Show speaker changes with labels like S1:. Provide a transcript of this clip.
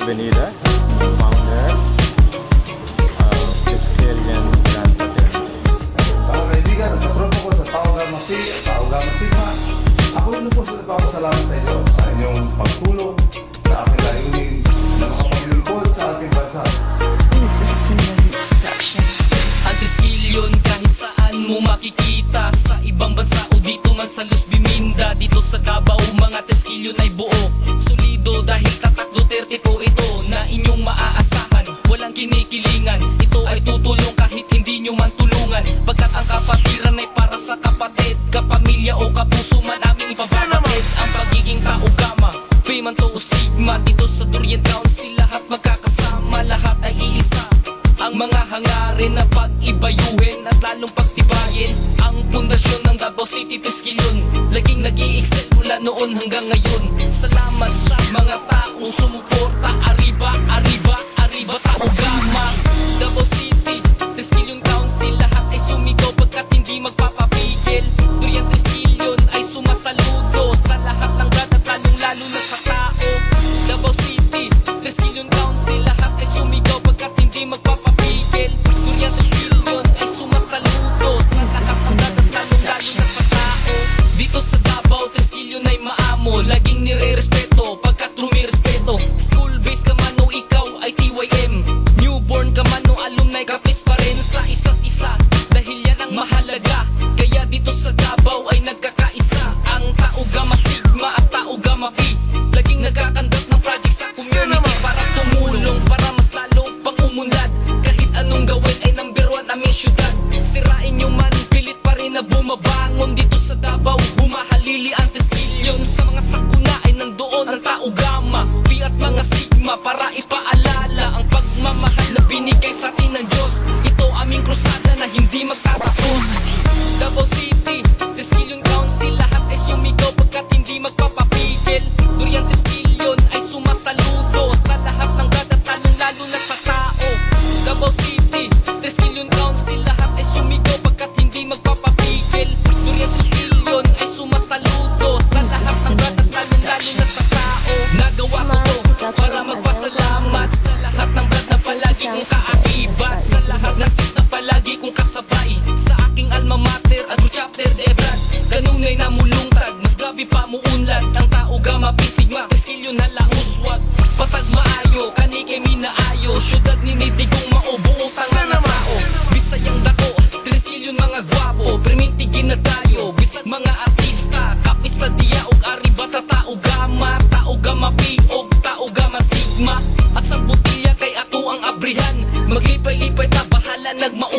S1: Avenida, founder of Castilian Grand Fraternity.
S2: Mga kaibigan, nagpatropo ko sa Tao Gamma Sigma. Ako rin po sa nagpapasalamat sa inyo sa inyong pagtulong sa aking layunin na makapaglingkod sa ating bansa.
S3: This is a Cinema Hits production.
S4: Ang Triskelion kahit saan mo makikita, sa ibang bansa o dito man sa Luz Biminda. Dito sa Davao mga Triskelion ay buo, solido dahil tatak Duterte po ito na inyong maaasahan. Walang kinikilingan, ito ay tutulong kahit hindi nyo man tulungan. Pagkat ang kapatiran ay para sa kapatid, kapamilya o kapuso man aming ipabatid. Ang pagiging tao gama, Payman to o Sigma. Dito sa Durian Council lahat magkakasama, lahat ay iisa. Ang mga hangarin na pag-ibayuhin at lalong pagtibayin ang pundasyon ng Davao City Triskelion. Laging nag-i-excel mula noon hanggang ngayon. Salamat sa mga taong sumuporta. Arriba, arriba, arriba, tao gama. Davao City Triskelion Council, lahat ay sumigaw pagkat hindi magpapapigil. Durian Triskelion ay sumasaludo sa lahat ng brad at lalong-lalo na sa tao. Davao City Triskelion Council, lahat ay sumigaw pagkat hindi magpapapigil. Durian Triskelion ay sumasaludo sa lahat ng brad at lalong-lalo na sa tao. Dito sa Davao Triskelion ay maamo, laging nire-respeto pagkat rumirespeto. School base ka man o ikaw ay TYM, newborn ka man o alumni, kapis pa rin sa isa't isa. Dahil yan ang mahalaga, kaya dito sa Davao ay nagkakaisa. Ang Tao Gamma Sigma at Tao Gamma Pi, laging nagkakandak ng project sa community para tumulong, para mas lalo pang umunlad. Kahit anong gawin ay number one aming syudad. Sirain nyo man, pilit pa rin na bumabangon. Dito sa Davao, humahalili ang Triskelion. Sa mga sakuna ay nandoon ang Tao Gamma Pi at mga Sigma para ipaalala ang pagmamahal na binigay sa atin ng Diyos. Ito aming krusada na hindi magtatapos. Davao City Triskelion Council, lahat ay sumigaw pagkat hindi magpapapigil. Durian Triskelion ay sumasaludo sa lahat ng brad at lalong-lalo na sa tao. Davao City Triskelion Council, lahat ay sumigaw pagkat hindi magpapapigil. Durian Triskelion ay sumasaludo sa lahat ng brad at lalong-lalo na sa tao. Nagawa ko to para magpasalamat sa lahat ng brad na palagi kong kaakibat, sa lahat ng sis na palagi kong kasabay sa aking alma mater at chapter de brad. Kanunay na mulungtad, mas grabe pa muunlad. Ang Tao Gamma Pi Sigma Triskelion halauswag, patag maayo kani kay minaayo. Syudad ni nidigong maubuo tanga na tao. Bisayang dako Triskelion mga gwapo, permintigin na tayo. Bisag mga artista, kapis na diya og arriba ta Tao Gamma, Tao Gamma Pi og Tao Gamma Sigma. Asang butilya kay ato ang abrihan, maglipay-lipay ta bahala nagmao